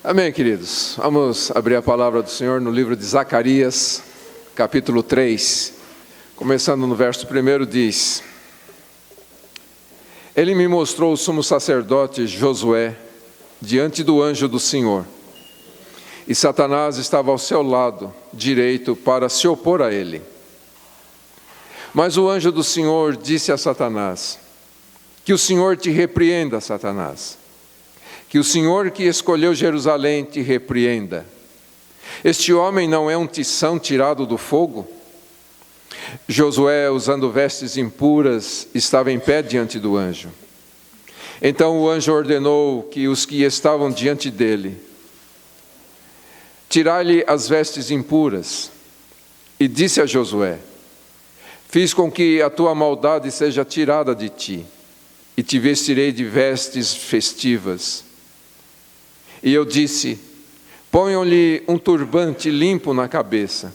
Amém, queridos. Vamos abrir a palavra do Senhor no livro de Zacarias, capítulo 3. Começando no verso 1, diz: Ele me mostrou o sumo sacerdote Josué diante do anjo do Senhor, e Satanás estava ao seu lado direito para se opor a ele. Mas o anjo do Senhor disse a Satanás: Que o Senhor te repreenda, Satanás. Que o Senhor que escolheu Jerusalém te repreenda. Este homem não é um tição tirado do fogo? Josué, usando vestes impuras, estava em pé diante do anjo. Então o anjo ordenou que os que estavam diante dele tirai-lhe as vestes impuras, e disse a Josué: Fiz com que a tua maldade seja tirada de ti, e te vestirei de vestes festivas. E eu disse: Ponham-lhe um turbante limpo na cabeça.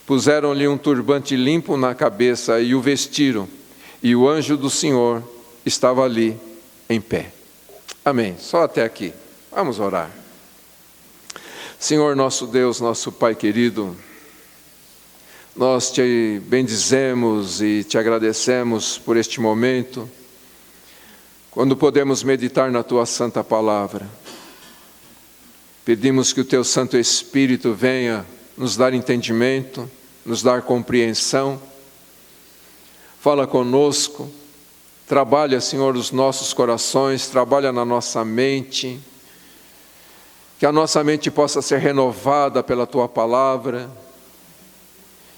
Puseram-lhe um turbante limpo na cabeça e o vestiram, e o anjo do Senhor estava ali em pé. Amém. Só até aqui. Vamos orar. Senhor nosso Deus, nosso Pai querido, nós te bendizemos e te agradecemos por este momento, quando podemos meditar na tua santa palavra. Pedimos que o teu Santo Espírito venha nos dar entendimento, nos dar compreensão. Fala conosco, trabalha, Senhor, os nossos corações, trabalha na nossa mente, que a nossa mente possa ser renovada pela tua palavra,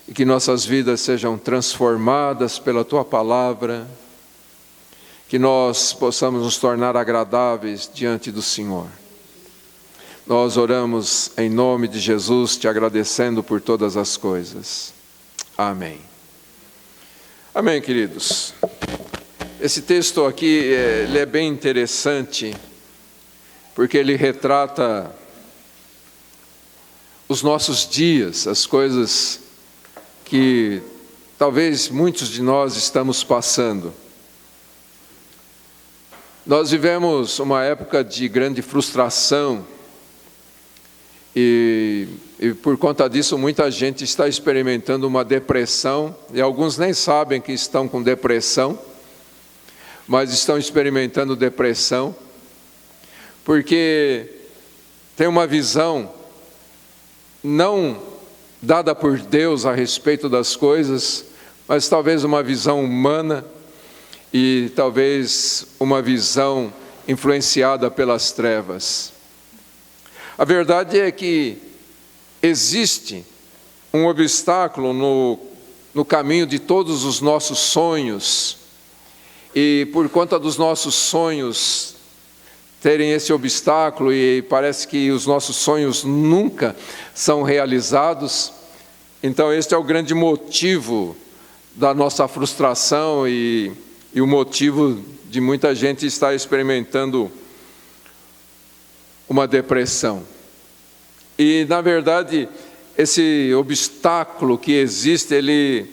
e que nossas vidas sejam transformadas pela tua palavra, que nós possamos nos tornar agradáveis diante do Senhor. Nós oramos em nome de Jesus, te agradecendo por todas as coisas. Amém. Amém, queridos. Esse texto aqui, ele é bem interessante, porque ele retrata os nossos dias, as coisas que talvez muitos de nós estamos passando. Nós vivemos uma época de grande frustração, e por conta disso muita gente está experimentando uma depressão, e alguns nem sabem que estão com depressão, mas estão experimentando depressão, porque tem uma visão não dada por Deus a respeito das coisas, mas talvez uma visão humana, e talvez uma visão influenciada pelas trevas. A verdade é que existe um obstáculo no caminho de todos os nossos sonhos, e por conta dos nossos sonhos terem esse obstáculo, e parece que os nossos sonhos nunca são realizados, então este é o grande motivo da nossa frustração e o motivo de muita gente estar experimentando uma depressão. E, na verdade, esse obstáculo que existe, ele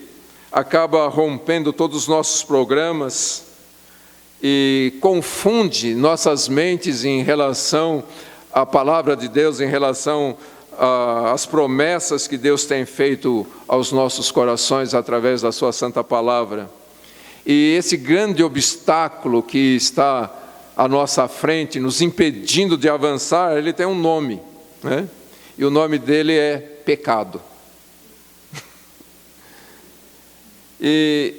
acaba rompendo todos os nossos programas e confunde nossas mentes em relação à palavra de Deus, em relação às promessas que Deus tem feito aos nossos corações através da sua santa palavra. E esse grande obstáculo que está à nossa frente, nos impedindo de avançar, ele tem um nome, né? E o nome dele é pecado. E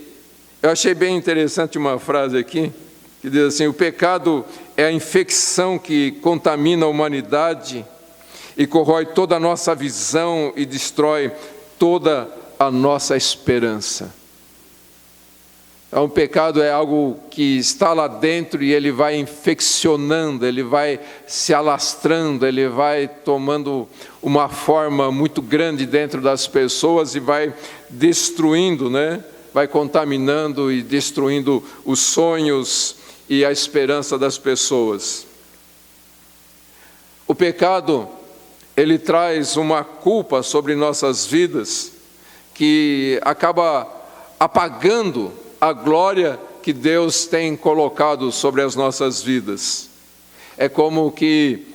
eu achei bem interessante uma frase aqui, que diz assim: o pecado é a infecção que contamina a humanidade e corrói toda a nossa visão e destrói toda a nossa esperança. Então, o pecado é algo que está lá dentro e ele vai infeccionando, ele vai se alastrando, ele vai tomando uma forma muito grande dentro das pessoas e vai destruindo, né? Vai contaminando e destruindo os sonhos e a esperança das pessoas. O pecado, ele traz uma culpa sobre nossas vidas que acaba apagando a glória que Deus tem colocado sobre as nossas vidas. É como que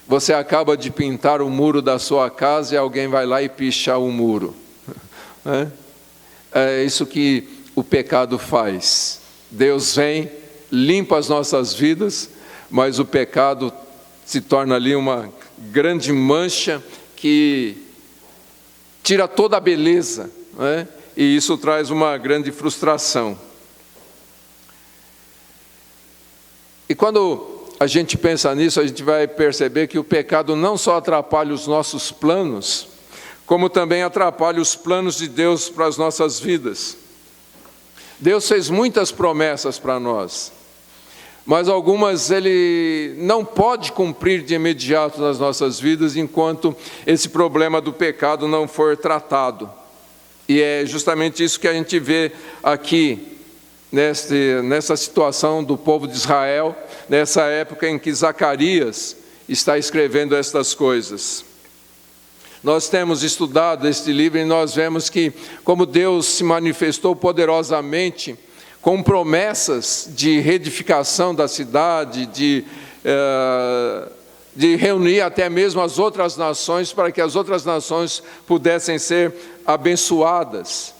Você acaba de pintar o muro da sua casa e alguém vai lá e picha o muro. É isso que o pecado faz. Deus vem, limpa as nossas vidas, mas o pecado se torna ali uma grande mancha que tira toda a beleza, né? E isso traz uma grande frustração. E quando a gente pensa nisso, a gente vai perceber que o pecado não só atrapalha os nossos planos, como também atrapalha os planos de Deus para as nossas vidas. Deus fez muitas promessas para nós, mas algumas Ele não pode cumprir de imediato nas nossas vidas, enquanto esse problema do pecado não for tratado. E é justamente isso que a gente vê aqui, nessa situação do povo de Israel, nessa época em que Zacarias está escrevendo estas coisas. Nós temos estudado este livro e nós vemos que como Deus se manifestou poderosamente com promessas de reedificação da cidade, de reunir até mesmo as outras nações para que as outras nações pudessem ser abençoadas.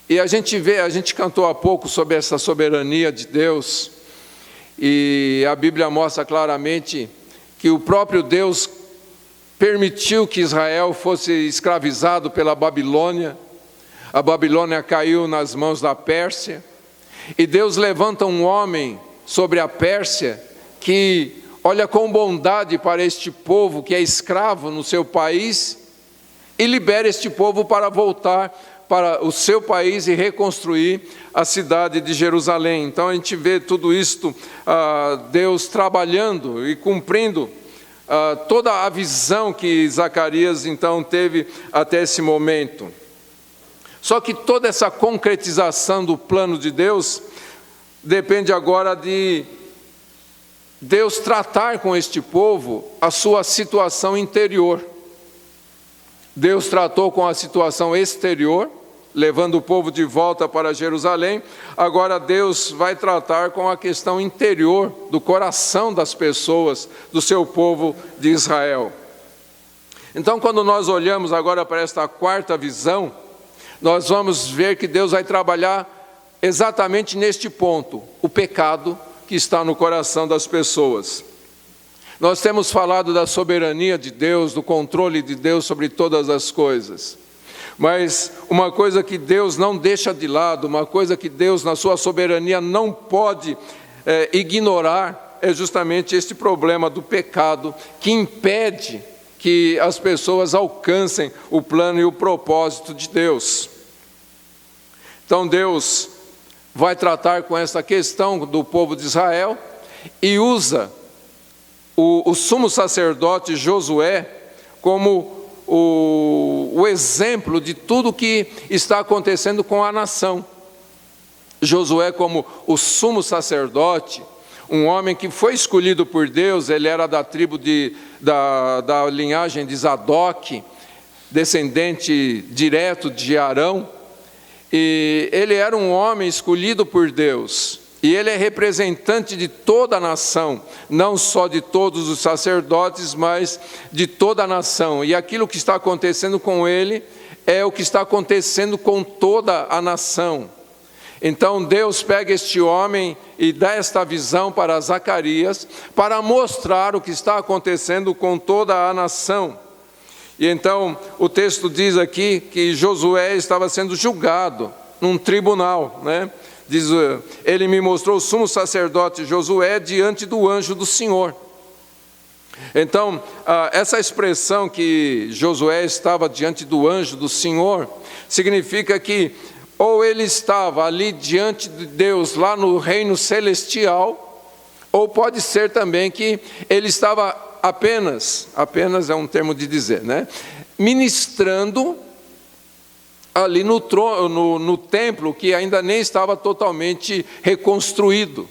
E a gente cantou há pouco sobre essa soberania de Deus, e a Bíblia mostra claramente que o próprio Deus permitiu que Israel fosse escravizado pela Babilônia. A Babilônia caiu nas mãos da Pérsia, e Deus levanta um homem sobre a Pérsia que olha com bondade para este povo que é escravo no seu país e libera este povo para voltar para o seu país e reconstruir a cidade de Jerusalém. Então a gente vê tudo isto, Deus trabalhando e cumprindo toda a visão que Zacarias então teve até esse momento. Só que toda essa concretização do plano de Deus depende agora de Deus tratar com este povo a sua situação interior. Deus tratou com a situação exterior, levando o povo de volta para Jerusalém. Agora Deus vai tratar com a questão interior do coração das pessoas, do seu povo de Israel. Então, quando nós olhamos agora para esta quarta visão, nós vamos ver que Deus vai trabalhar exatamente neste ponto, o pecado que está no coração das pessoas. Nós temos falado da soberania de Deus, do controle de Deus sobre todas as coisas. Mas uma coisa que Deus não deixa de lado, uma coisa que Deus na sua soberania não pode ignorar, é justamente este problema do pecado que impede que as pessoas alcancem o plano e o propósito de Deus. Então Deus vai tratar com essa questão do povo de Israel e usa o sumo sacerdote Josué como o exemplo de tudo que está acontecendo com a nação. Josué, como o sumo sacerdote, um homem que foi escolhido por Deus, ele era da tribo da linhagem de Zadok, descendente direto de Arão, e ele era um homem escolhido por Deus. E ele é representante de toda a nação, não só de todos os sacerdotes, mas de toda a nação. E aquilo que está acontecendo com ele é o que está acontecendo com toda a nação. Então Deus pega este homem e dá esta visão para Zacarias, para mostrar o que está acontecendo com toda a nação. E então o texto diz aqui que Josué estava sendo julgado num tribunal, né? Diz, ele me mostrou o sumo sacerdote Josué diante do anjo do Senhor. Então, essa expressão que Josué estava diante do anjo do Senhor, significa que ou ele estava ali diante de Deus, lá no reino celestial, ou pode ser também que ele estava apenas é um termo de dizer, né? Ministrando ali no templo que ainda nem estava totalmente reconstruído.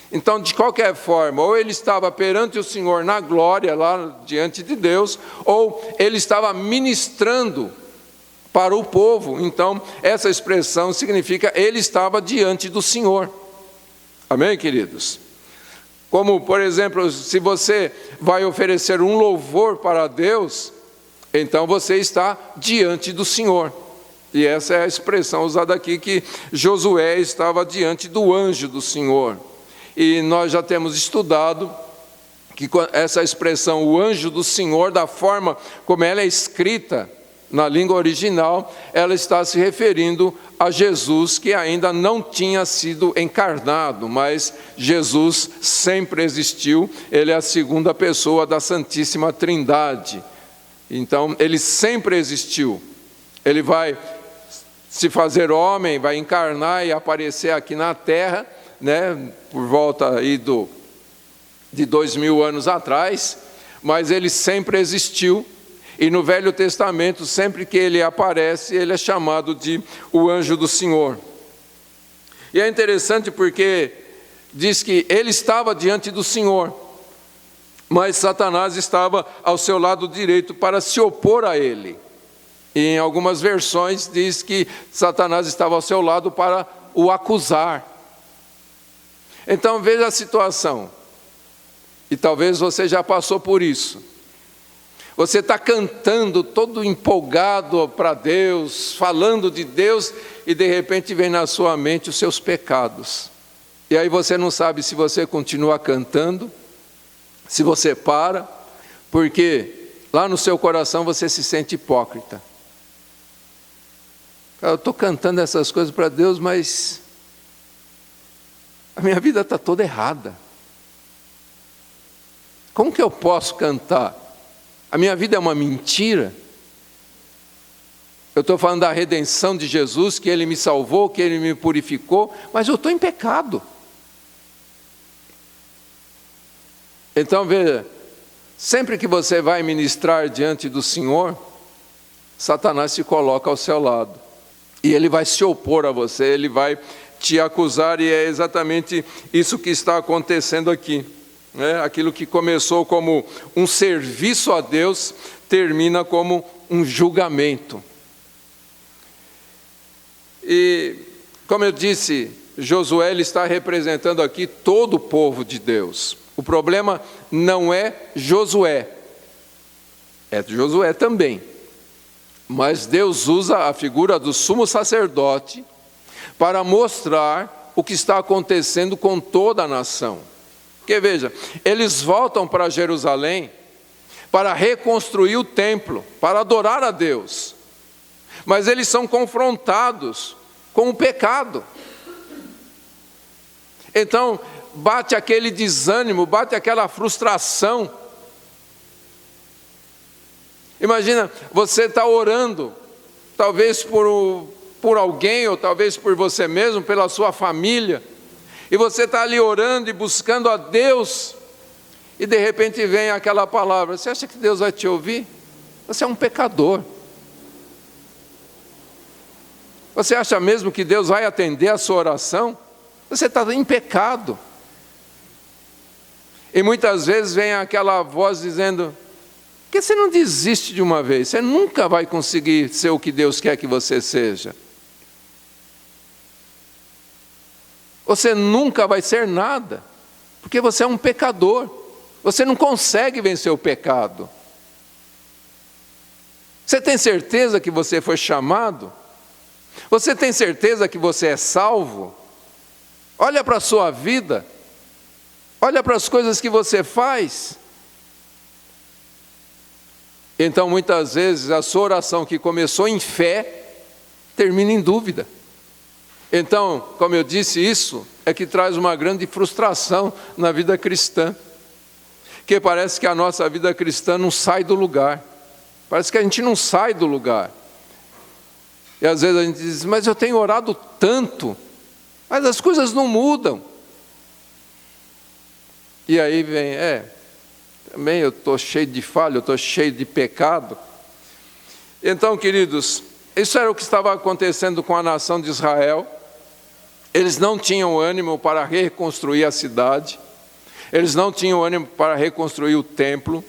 Então, de qualquer forma, ou ele estava perante o Senhor na glória, lá diante de Deus, ou ele estava ministrando para o povo. Então, essa expressão significa ele estava diante do Senhor. Amém, queridos? Como, por exemplo, se você vai oferecer um louvor para Deus, então você está diante do Senhor. E essa é a expressão usada aqui, que Josué estava diante do anjo do Senhor. E nós já temos estudado que essa expressão, o anjo do Senhor, da forma como ela é escrita na língua original, ela está se referindo a Jesus, que ainda não tinha sido encarnado, mas Jesus sempre existiu, ele é a segunda pessoa da Santíssima Trindade. Então, ele sempre existiu. Ele vai se fazer homem, vai encarnar e aparecer aqui na terra, né, por volta aí de 2000 anos atrás, mas ele sempre existiu. E no Velho Testamento, sempre que ele aparece, ele é chamado de o anjo do Senhor. E é interessante porque diz que ele estava diante do Senhor, mas Satanás estava ao seu lado direito para se opor a ele. E em algumas versões diz que Satanás estava ao seu lado para o acusar. Então veja a situação, e talvez você já passou por isso. Você está cantando todo empolgado para Deus, falando de Deus, e de repente vem na sua mente os seus pecados. E aí você não sabe se você continua cantando, se você para, porque lá no seu coração você se sente hipócrita. Eu estou cantando essas coisas para Deus, mas a minha vida está toda errada. Como que eu posso cantar? A minha vida é uma mentira? Eu estou falando da redenção de Jesus, que Ele me salvou, que Ele me purificou, mas eu estou em pecado. Então veja, sempre que você vai ministrar diante do Senhor, Satanás se coloca ao seu lado. E ele vai se opor a você, ele vai te acusar, e é exatamente isso que está acontecendo aqui. Aquilo que começou como um serviço a Deus, termina como um julgamento. E, como eu disse, Josué ele está representando aqui todo o povo de Deus. O problema não é Josué, é Josué também. Mas Deus usa a figura do sumo sacerdote para mostrar o que está acontecendo com toda a nação. Porque veja, eles voltam para Jerusalém para reconstruir o templo, para adorar a Deus. Mas eles são confrontados com o pecado. Então, bate aquele desânimo, bate aquela frustração. Imagina, você está orando, talvez por alguém, ou talvez por você mesmo, pela sua família, e você está ali orando e buscando a Deus, e de repente vem aquela palavra: você acha que Deus vai te ouvir? Você é um pecador. Você acha mesmo que Deus vai atender a sua oração? Você está em pecado. E muitas vezes vem aquela voz dizendo: por que você não desiste de uma vez? Você nunca vai conseguir ser o que Deus quer que você seja. Você nunca vai ser nada, porque você é um pecador. Você não consegue vencer o pecado. Você tem certeza que você foi chamado? Você tem certeza que você é salvo? Olha para a sua vida. Olha para as coisas que você faz. Então, muitas vezes, a sua oração que começou em fé, termina em dúvida. Então, como eu disse, isso é que traz uma grande frustração na vida cristã. Que parece que a nossa vida cristã não sai do lugar. Parece que a gente não sai do lugar. E às vezes a gente diz: mas eu tenho orado tanto, mas as coisas não mudam. E aí vem, também eu estou cheio de falha, eu estou cheio de pecado. Então, queridos, isso era o que estava acontecendo com a nação de Israel. Eles não tinham ânimo para reconstruir a cidade, eles não tinham ânimo para reconstruir o templo,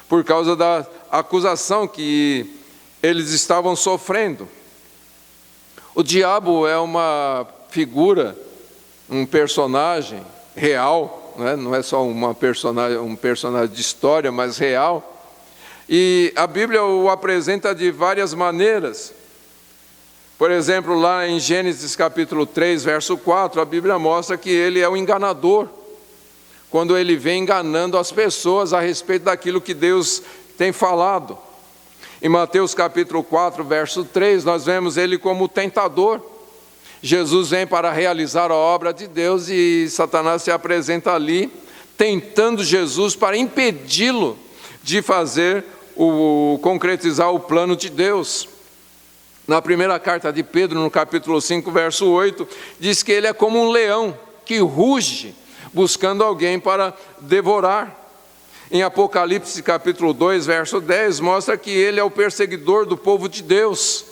por causa da acusação que eles estavam sofrendo. O diabo é uma figura, um personagem real, não é só um personagem de história, mas real. E a Bíblia o apresenta de várias maneiras. Por exemplo, lá em Gênesis capítulo 3, verso 4, a Bíblia mostra que ele é o enganador, quando ele vem enganando as pessoas a respeito daquilo que Deus tem falado. Em Mateus capítulo 4, verso 3, nós vemos ele como tentador. Jesus vem para realizar a obra de Deus e Satanás se apresenta ali, tentando Jesus para impedi-lo de concretizar o plano de Deus. Na primeira carta de Pedro, no capítulo 5, verso 8, diz que ele é como um leão que ruge, buscando alguém para devorar. Em Apocalipse capítulo 2, verso 10, mostra que ele é o perseguidor do povo de Deus.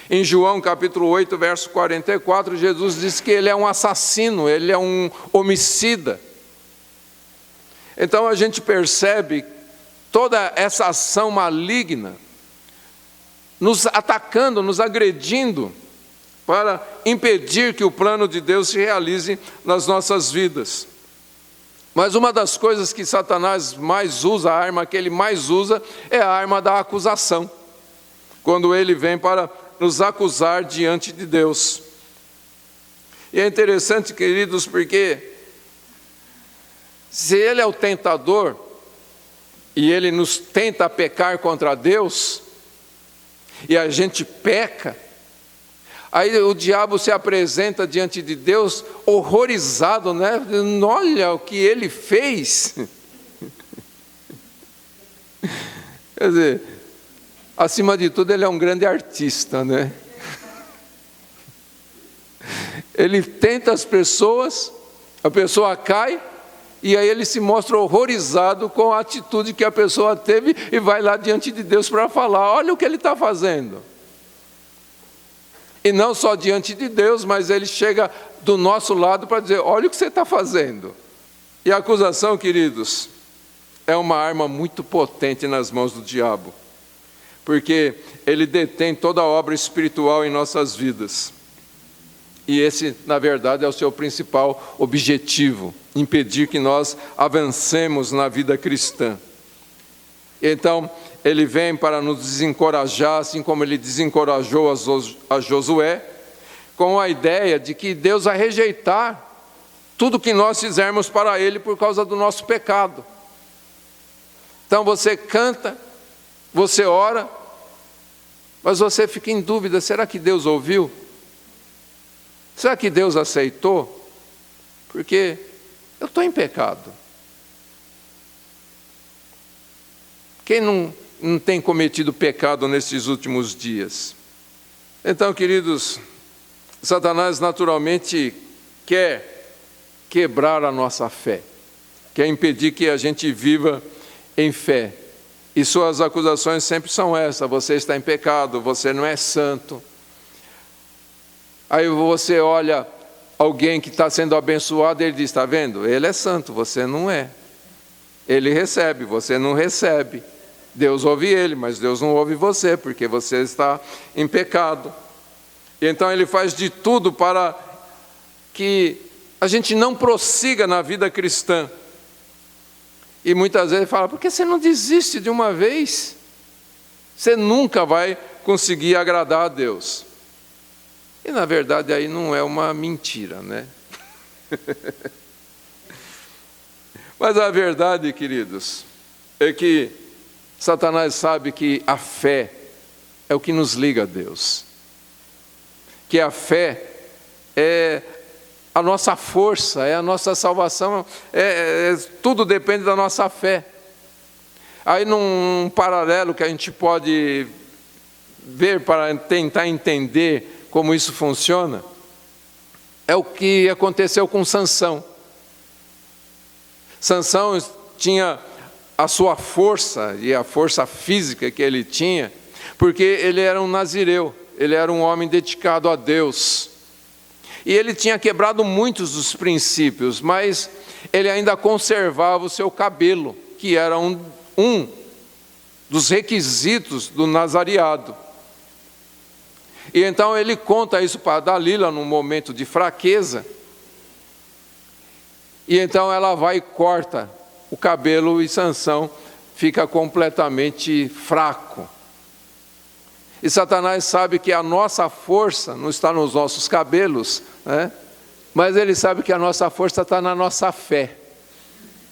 Em João capítulo 8, verso 44, Jesus diz que ele é um assassino, ele é um homicida. Então a gente percebe toda essa ação maligna, nos atacando, nos agredindo, para impedir que o plano de Deus se realize nas nossas vidas. Mas uma das coisas que Satanás mais usa, a arma que ele mais usa, é a arma da acusação. Quando ele vem para nos acusar diante de Deus. E é interessante, queridos, porque se ele é o tentador, e ele nos tenta pecar contra Deus, e a gente peca, aí o diabo se apresenta diante de Deus horrorizado, né? Olha o que ele fez. Quer dizer, acima de tudo ele é um grande artista, né? Ele tenta as pessoas, a pessoa cai, e aí ele se mostra horrorizado com a atitude que a pessoa teve e vai lá diante de Deus para falar, olha o que ele está fazendo. E não só diante de Deus, mas ele chega do nosso lado para dizer, olha o que você está fazendo. E a acusação, queridos, é uma arma muito potente nas mãos do diabo, porque ele detém toda a obra espiritual em nossas vidas. E esse, na verdade, é o seu principal objetivo, impedir que nós avancemos na vida cristã. Então, ele vem para nos desencorajar, assim como ele desencorajou a Josué, com a ideia de que Deus vai rejeitar tudo que nós fizermos para Ele por causa do nosso pecado. Então você canta, você ora, mas você fica em dúvida, será que Deus ouviu? Será que Deus aceitou? Porque eu estou em pecado. Quem não tem cometido pecado nesses últimos dias? Então, queridos, Satanás naturalmente quer quebrar a nossa fé, quer impedir que a gente viva em fé. E suas acusações sempre são essas: você está em pecado, você não é santo. Aí você olha alguém que está sendo abençoado, ele diz, está vendo? Ele é santo, você não é. Ele recebe, você não recebe. Deus ouve ele, mas Deus não ouve você, porque você está em pecado. E então ele faz de tudo para que a gente não prossiga na vida cristã. E muitas vezes ele fala, por que você não desiste de uma vez? Você nunca vai conseguir agradar a Deus. E na verdade aí não é uma mentira, né? Mas a verdade, queridos, é que Satanás sabe que a fé é o que nos liga a Deus. Que a fé é a nossa força, é a nossa salvação, tudo depende da nossa fé. Aí num paralelo que a gente pode ver para tentar entender como isso funciona, é o que aconteceu com Sansão. Sansão tinha a sua força, e a força física que ele tinha, porque ele era um nazireu, ele era um homem dedicado a Deus. E ele tinha quebrado muitos dos princípios, mas ele ainda conservava o seu cabelo, que era um dos requisitos do nazareado. E então ele conta isso para Dalila num momento de fraqueza. E então ela vai e corta o cabelo e Sansão fica completamente fraco. E Satanás sabe que a nossa força não está nos nossos cabelos, né? Mas ele sabe que a nossa força está na nossa fé.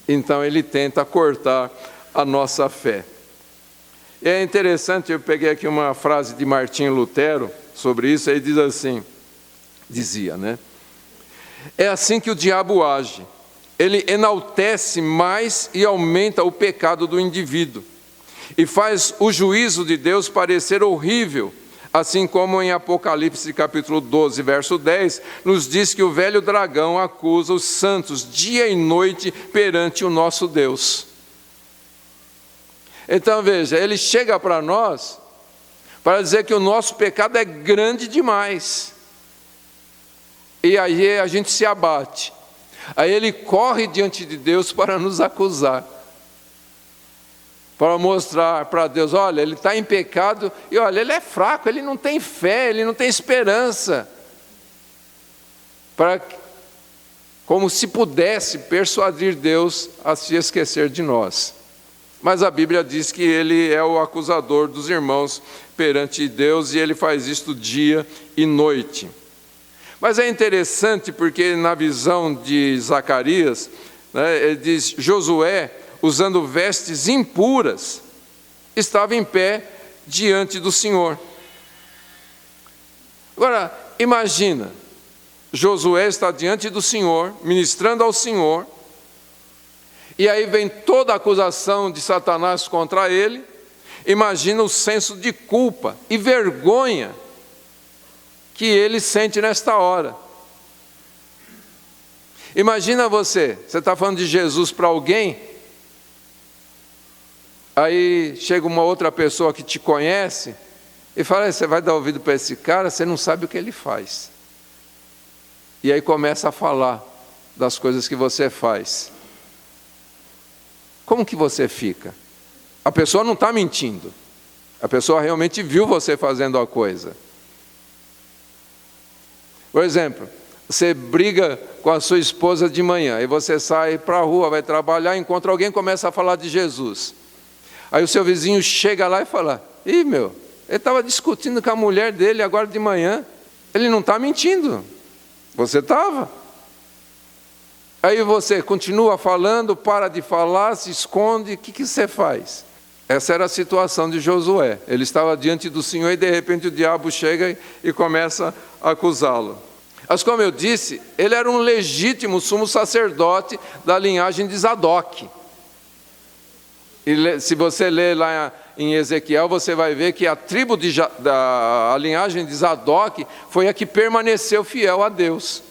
Então ele tenta cortar a nossa fé. E é interessante, eu peguei aqui uma frase de Martinho Lutero sobre isso, ele diz assim, dizia, né? É assim que o diabo age. Ele enaltece mais e aumenta o pecado do indivíduo. E faz o juízo de Deus parecer horrível, assim como em Apocalipse capítulo 12, verso 10, nos diz que o velho dragão acusa os santos dia e noite perante o nosso Deus. Então veja, ele chega para nós para dizer que o nosso pecado é grande demais. E aí a gente se abate. Aí ele corre diante de Deus para nos acusar. Para mostrar para Deus, olha, ele está em pecado, e olha, ele é fraco, ele não tem fé, ele não tem esperança. Como se pudesse persuadir Deus a se esquecer de nós. Mas a Bíblia diz que ele é o acusador dos irmãos perante Deus, e ele faz isto dia e noite. Mas é interessante porque na visão de Zacarias, né, ele diz, Josué, usando vestes impuras, estava em pé diante do Senhor. Agora, imagina, Josué está diante do Senhor, ministrando ao Senhor, e aí vem toda a acusação de Satanás contra ele. Imagina o senso de culpa e vergonha que ele sente nesta hora. Imagina você está falando de Jesus para alguém, aí chega uma outra pessoa que te conhece e fala, você vai dar ouvido para esse cara, você não sabe o que ele faz. E aí começa a falar das coisas que você faz. Como que você fica? A pessoa não está mentindo. A pessoa realmente viu você fazendo a coisa. Por exemplo, você briga com a sua esposa de manhã, e você sai para a rua, vai trabalhar, encontra alguém e começa a falar de Jesus. Aí o seu vizinho chega lá e fala, ih meu, ele estava discutindo com a mulher dele agora de manhã, ele não está mentindo, você estava. Aí você continua falando, para de falar, se esconde, o que você faz? Essa era a situação de Josué. Ele estava diante do Senhor e de repente o diabo chega e começa a acusá-lo. Mas como eu disse, ele era um legítimo sumo sacerdote da linhagem de Zadok. E se você ler lá em Ezequiel, você vai ver que a tribo da linhagem de Zadok foi a que permaneceu fiel a Deus.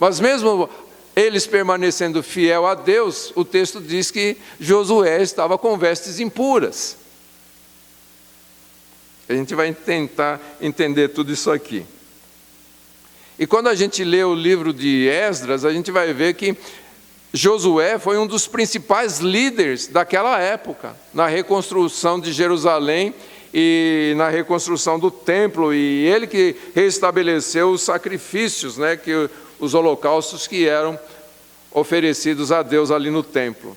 Mas mesmo eles permanecendo fiel a Deus, o texto diz que Josué estava com vestes impuras. A gente vai tentar entender tudo isso aqui. E quando a gente lê o livro de Esdras, a gente vai ver que Josué foi um dos principais líderes daquela época, na reconstrução de Jerusalém e na reconstrução do templo, e ele que restabeleceu os sacrifícios, né, os holocaustos que eram oferecidos a Deus ali no templo.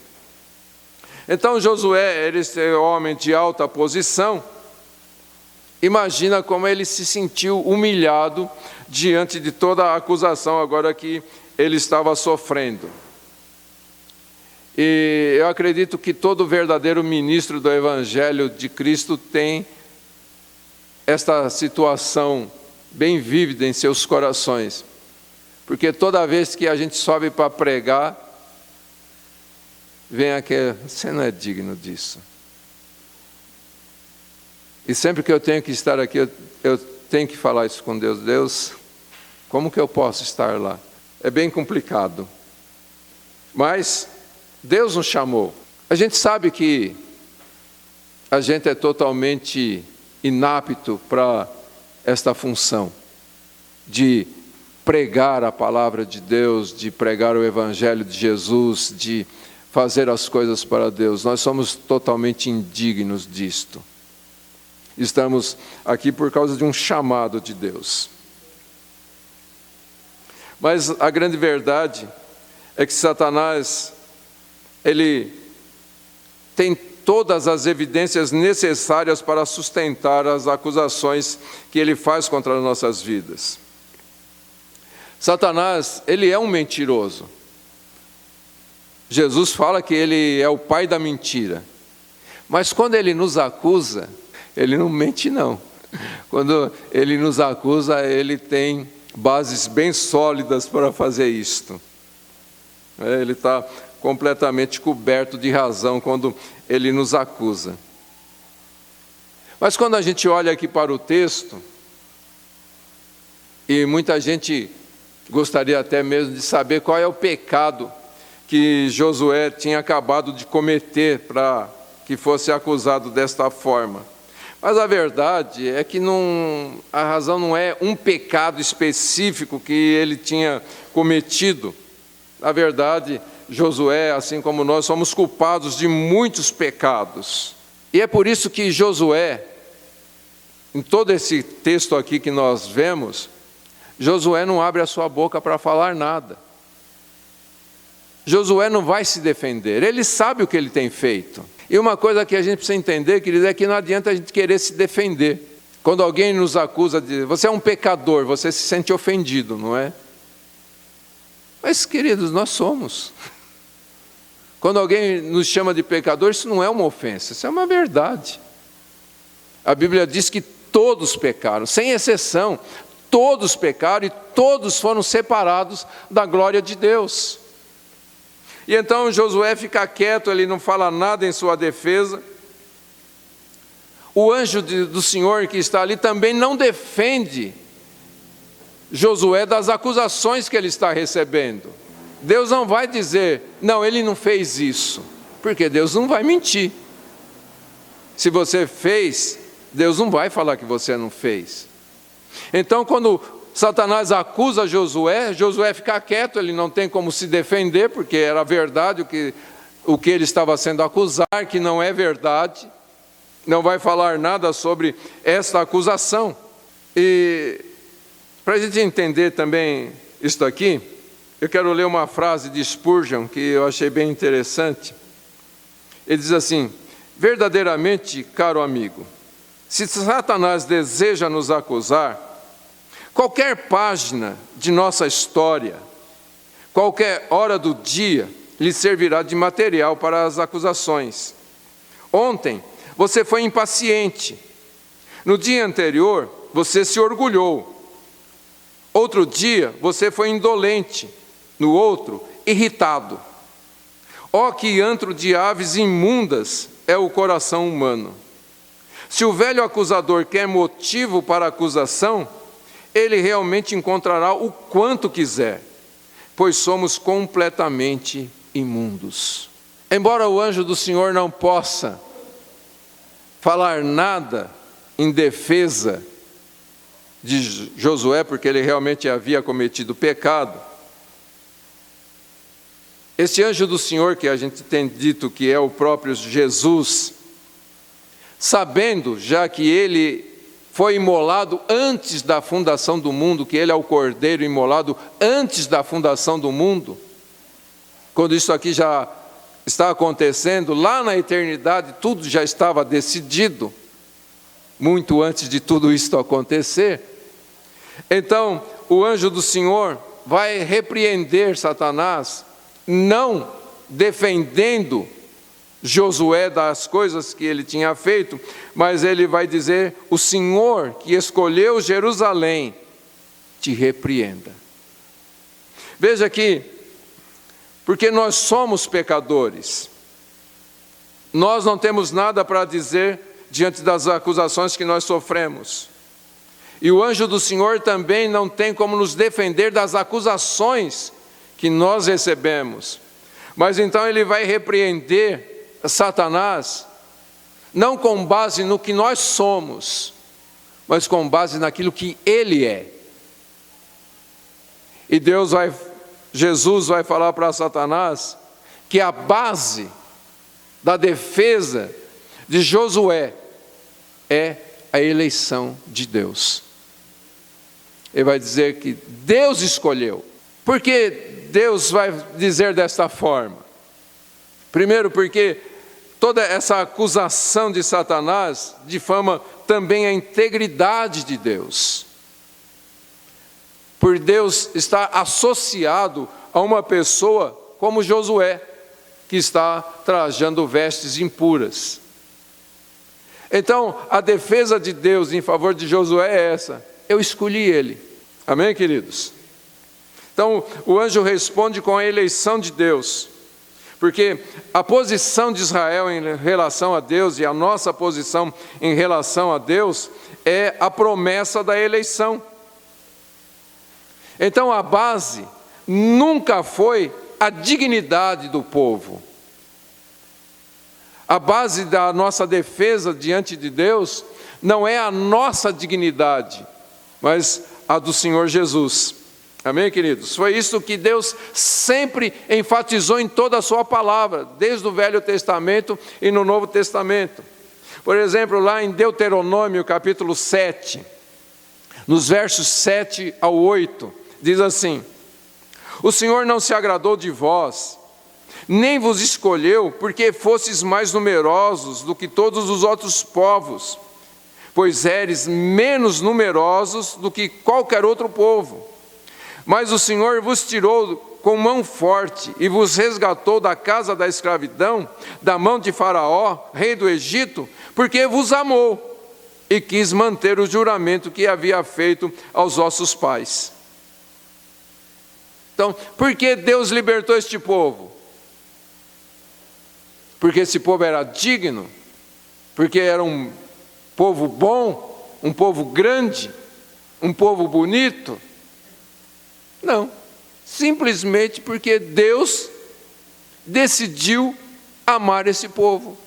Então Josué, ele é um homem de alta posição. Imagina como ele se sentiu humilhado diante de toda a acusação agora que ele estava sofrendo. E eu acredito que todo verdadeiro ministro do Evangelho de Cristo tem esta situação bem vívida em seus corações. Porque toda vez que a gente sobe para pregar, vem aquele, você não é digno disso. E sempre que eu tenho que estar aqui, eu tenho que falar isso com Deus. Deus, como que eu posso estar lá? É bem complicado. Mas Deus nos chamou. A gente sabe que a gente é totalmente inapto para esta função de pregar a palavra de Deus, de pregar o Evangelho de Jesus, de fazer as coisas para Deus. Nós somos totalmente indignos disto. Estamos aqui por causa de um chamado de Deus. Mas a grande verdade é que Satanás, ele tem todas as evidências necessárias para sustentar as acusações que ele faz contra as nossas vidas. Satanás, ele é um mentiroso. Jesus fala que ele é o pai da mentira. Mas quando ele nos acusa, ele não mente não. Quando ele nos acusa, ele tem bases bem sólidas para fazer isto. Ele está completamente coberto de razão quando ele nos acusa. Mas quando a gente olha aqui para o texto, e muita gente gostaria até mesmo de saber qual é o pecado que Josué tinha acabado de cometer para que fosse acusado desta forma. Mas a verdade é que a razão não é um pecado específico que ele tinha cometido. Na verdade, Josué, assim como nós, somos culpados de muitos pecados. E é por isso que Josué, em todo esse texto aqui que nós vemos, Josué não abre a sua boca para falar nada. Josué não vai se defender, ele sabe o que ele tem feito. E uma coisa que a gente precisa entender, queridos, é que não adianta a gente querer se defender. Quando alguém nos acusa de você é um pecador, você se sente ofendido, não é? Mas, queridos, nós somos. Quando alguém nos chama de pecador, isso não é uma ofensa, isso é uma verdade. A Bíblia diz que todos pecaram, sem exceção, todos pecaram e todos foram separados da glória de Deus. E então Josué fica quieto, ele não fala nada em sua defesa. O anjo do Senhor que está ali também não defende Josué das acusações que ele está recebendo. Deus não vai dizer, não, ele não fez isso, porque Deus não vai mentir. Se você fez, Deus não vai falar que você não fez. Então, quando Satanás acusa Josué, Josué fica quieto, ele não tem como se defender, porque era verdade o que ele estava sendo acusado, que não é verdade, não vai falar nada sobre esta acusação. E para a gente entender também isso aqui, eu quero ler uma frase de Spurgeon, que eu achei bem interessante. Ele diz assim, verdadeiramente, caro amigo, se Satanás deseja nos acusar, qualquer página de nossa história, qualquer hora do dia, lhe servirá de material para as acusações. Ontem, você foi impaciente. No dia anterior, você se orgulhou. Outro dia, você foi indolente. No outro, irritado. Ó, que antro de aves imundas é o coração humano. Se o velho acusador quer motivo para a acusação, ele realmente encontrará o quanto quiser, pois somos completamente imundos. Embora o anjo do Senhor não possa falar nada em defesa de Josué, porque ele realmente havia cometido pecado, esse anjo do Senhor, que a gente tem dito que é o próprio Jesus, sabendo já que ele foi imolado antes da fundação do mundo, que ele é o cordeiro imolado antes da fundação do mundo, quando isso aqui já está acontecendo, lá na eternidade tudo já estava decidido, muito antes de tudo isso acontecer. Então o anjo do Senhor vai repreender Satanás, não defendendo Josué das coisas que ele tinha feito, mas ele vai dizer, o Senhor que escolheu Jerusalém, te repreenda. Veja aqui, porque nós somos pecadores, nós não temos nada para dizer diante das acusações que nós sofremos, e o anjo do Senhor também não tem como nos defender das acusações que nós recebemos, mas então ele vai repreender Satanás, não com base no que nós somos, mas com base naquilo que ele é. E Jesus vai falar para Satanás que a base da defesa de Josué é a eleição de Deus. Ele vai dizer que Deus escolheu. Por que Deus vai dizer desta forma? Primeiro, porque toda essa acusação de Satanás difama também a integridade de Deus. Por Deus estar associado a uma pessoa como Josué, que está trajando vestes impuras. Então, a defesa de Deus em favor de Josué é essa: eu escolhi ele. Amém, queridos? Então, o anjo responde com a eleição de Deus, porque a posição de Israel em relação a Deus e a nossa posição em relação a Deus é a promessa da eleição. Então, a base nunca foi a dignidade do povo. A base da nossa defesa diante de Deus não é a nossa dignidade, mas a do Senhor Jesus. Amém, queridos? Foi isso que Deus sempre enfatizou em toda a sua palavra, desde o Velho Testamento e no Novo Testamento. Por exemplo, lá em Deuteronômio capítulo 7, nos versos 7 ao 8, diz assim: o Senhor não se agradou de vós, nem vos escolheu, porque fostes mais numerosos do que todos os outros povos, pois eres menos numerosos do que qualquer outro povo. Mas o Senhor vos tirou com mão forte e vos resgatou da casa da escravidão, da mão de Faraó, rei do Egito, porque vos amou e quis manter o juramento que havia feito aos vossos pais. Então, por que Deus libertou este povo? Porque esse povo era digno, porque era um povo bom, um povo grande, um povo bonito? Não, simplesmente porque Deus decidiu amar esse povo.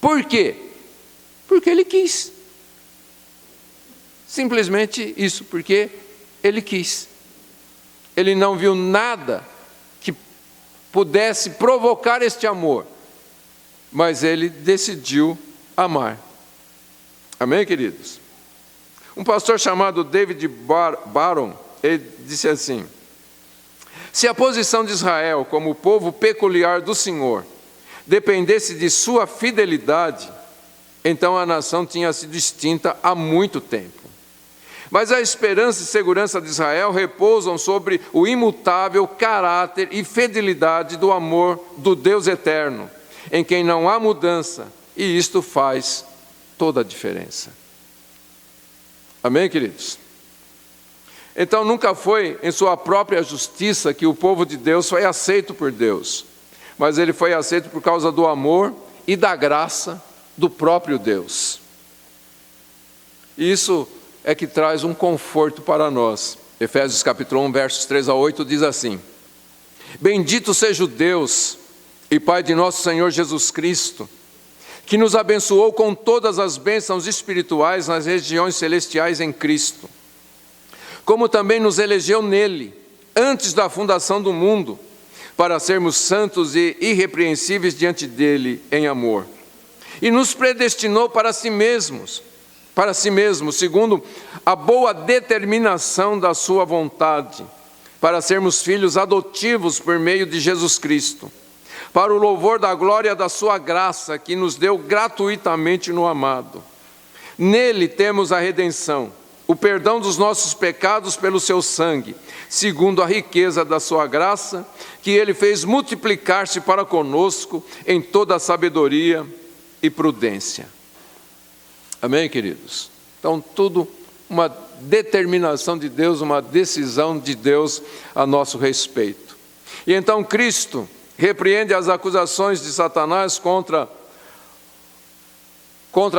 Por quê? Porque Ele quis. Simplesmente isso, porque Ele quis. Ele não viu nada que pudesse provocar este amor, mas Ele decidiu amar. Amém, queridos? Um pastor chamado David Barron, ele disse assim: se a posição de Israel como povo peculiar do Senhor dependesse de sua fidelidade, então a nação tinha sido extinta há muito tempo. Mas a esperança e segurança de Israel repousam sobre o imutável caráter e fidelidade do amor do Deus eterno, em quem não há mudança, e isto faz toda a diferença. Amém, queridos? Então, nunca foi em sua própria justiça que o povo de Deus foi aceito por Deus, mas ele foi aceito por causa do amor e da graça do próprio Deus. E isso é que traz um conforto para nós. Efésios capítulo 1, versos 3 a 8 diz assim: bendito seja o Deus e Pai de nosso Senhor Jesus Cristo, que nos abençoou com todas as bênçãos espirituais nas regiões celestiais em Cristo, como também nos elegeu nele, antes da fundação do mundo, para sermos santos e irrepreensíveis diante dele em amor. E nos predestinou para si mesmo, segundo a boa determinação da sua vontade, para sermos filhos adotivos por meio de Jesus Cristo, para o louvor da glória da sua graça, que nos deu gratuitamente no amado. Nele temos a redenção, o perdão dos nossos pecados pelo seu sangue, segundo a riqueza da sua graça, que ele fez multiplicar-se para conosco em toda a sabedoria e prudência. Amém, queridos? Então, tudo uma determinação de Deus, uma decisão de Deus a nosso respeito. E então Cristo repreende as acusações de Satanás contra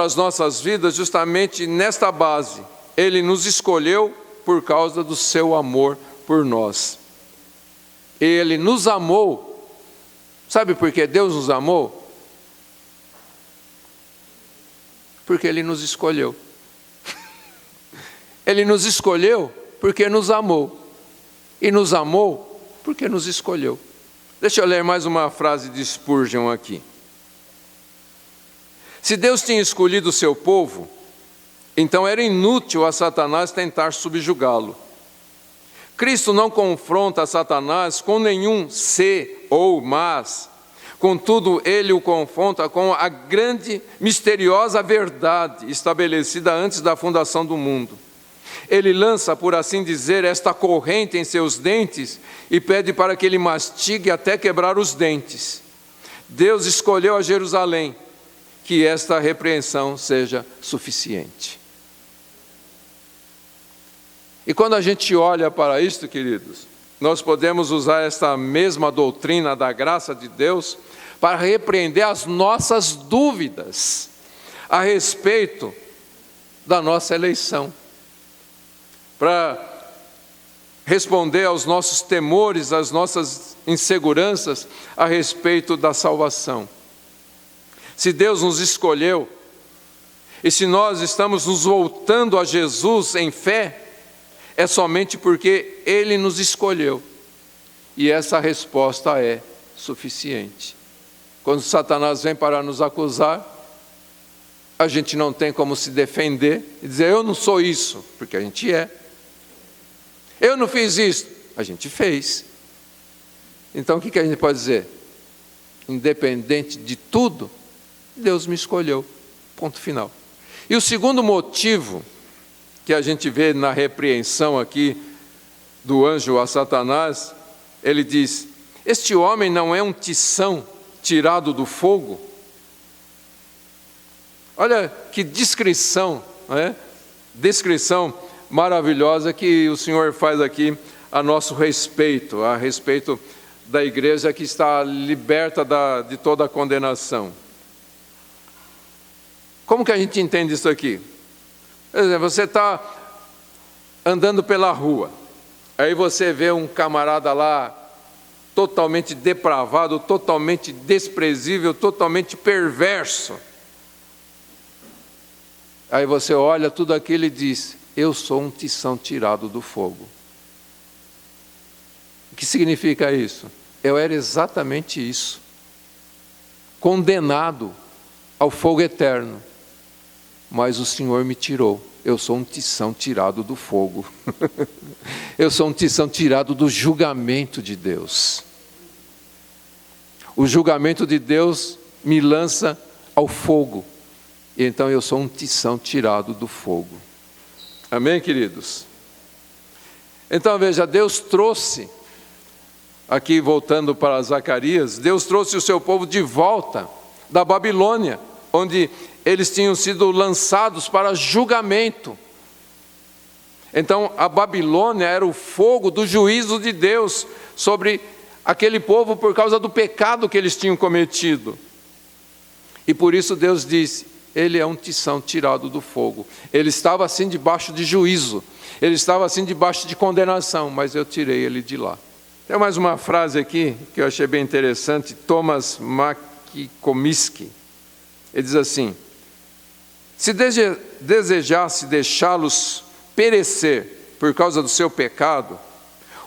as nossas vidas justamente nesta base. Ele nos escolheu por causa do seu amor por nós. Ele nos amou. Sabe por que Deus nos amou? Porque Ele nos escolheu. Ele nos escolheu porque nos amou. E nos amou porque nos escolheu. Deixa eu ler mais uma frase de Spurgeon aqui. Se Deus tinha escolhido o seu povo, então era inútil a Satanás tentar subjugá-lo. Cristo não confronta Satanás com nenhum se ou mas. Contudo, ele o confronta com a grande, misteriosa verdade estabelecida antes da fundação do mundo. Ele lança, por assim dizer, esta corrente em seus dentes e pede para que ele mastigue até quebrar os dentes. Deus escolheu a Jerusalém, que esta repreensão seja suficiente. E quando a gente olha para isto, queridos, nós podemos usar esta mesma doutrina da graça de Deus para repreender as nossas dúvidas a respeito da nossa eleição, para responder aos nossos temores, às nossas inseguranças a respeito da salvação. Se Deus nos escolheu, e se nós estamos nos voltando a Jesus em fé, é somente porque Ele nos escolheu. E essa resposta é suficiente. Quando Satanás vem para nos acusar, a gente não tem como se defender e dizer, eu não sou isso, porque a gente é. Eu não fiz isso, a gente fez. Então o que a gente pode dizer? Independente de tudo, Deus me escolheu, ponto final. E o segundo motivo que a gente vê na repreensão aqui do anjo a Satanás, ele diz, este homem não é um tição tirado do fogo? Olha que descrição, não é? Descrição maravilhosa que o Senhor faz aqui a nosso respeito, a respeito da igreja que está liberta de toda a condenação. Como que a gente entende isso aqui? Por exemplo, você está andando pela rua, aí você vê um camarada lá totalmente depravado, totalmente desprezível, totalmente perverso. Aí você olha tudo aquilo e diz, eu sou um tição tirado do fogo. O que significa isso? Eu era exatamente isso. Condenado ao fogo eterno. Mas o Senhor me tirou. Eu sou um tição tirado do fogo. Eu sou um tição tirado do julgamento de Deus. O julgamento de Deus me lança ao fogo. E então eu sou um tição tirado do fogo. Amém, queridos? Então veja, Deus trouxe, aqui voltando para Zacarias, Deus trouxe o seu povo de volta da Babilônia, onde eles tinham sido lançados para julgamento. Então a Babilônia era o fogo do juízo de Deus sobre aquele povo por causa do pecado que eles tinham cometido. E por isso Deus disse, ele é um tição tirado do fogo. Ele estava assim debaixo de juízo, ele estava assim debaixo de condenação, mas eu tirei ele de lá. Tem mais uma frase aqui que eu achei bem interessante, Thomas Maciejowski. Ele diz assim, se desejasse deixá-los perecer por causa do seu pecado,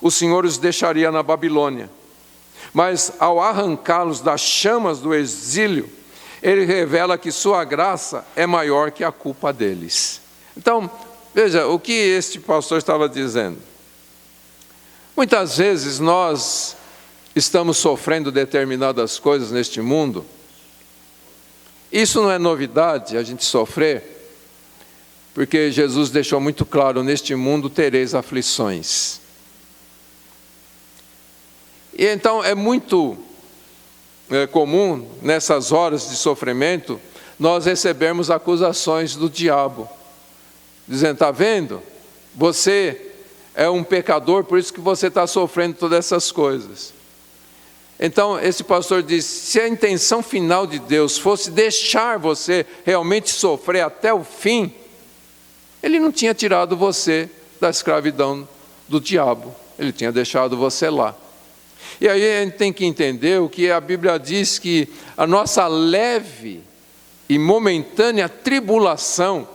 o Senhor os deixaria na Babilônia. Mas ao arrancá-los das chamas do exílio, ele revela que sua graça é maior que a culpa deles. Então, veja, o que este pastor estava dizendo. Muitas vezes nós estamos sofrendo determinadas coisas neste mundo. Isso não é novidade, a gente sofrer, porque Jesus deixou muito claro, neste mundo tereis aflições. E então é muito comum, nessas horas de sofrimento, nós recebemos acusações do diabo, dizendo, está vendo? Você é um pecador, por isso que você está sofrendo todas essas coisas. Então, esse pastor diz, se a intenção final de Deus fosse deixar você realmente sofrer até o fim, Ele não tinha tirado você da escravidão do diabo, Ele tinha deixado você lá. E aí a gente tem que entender o que a Bíblia diz, que a nossa leve e momentânea tribulação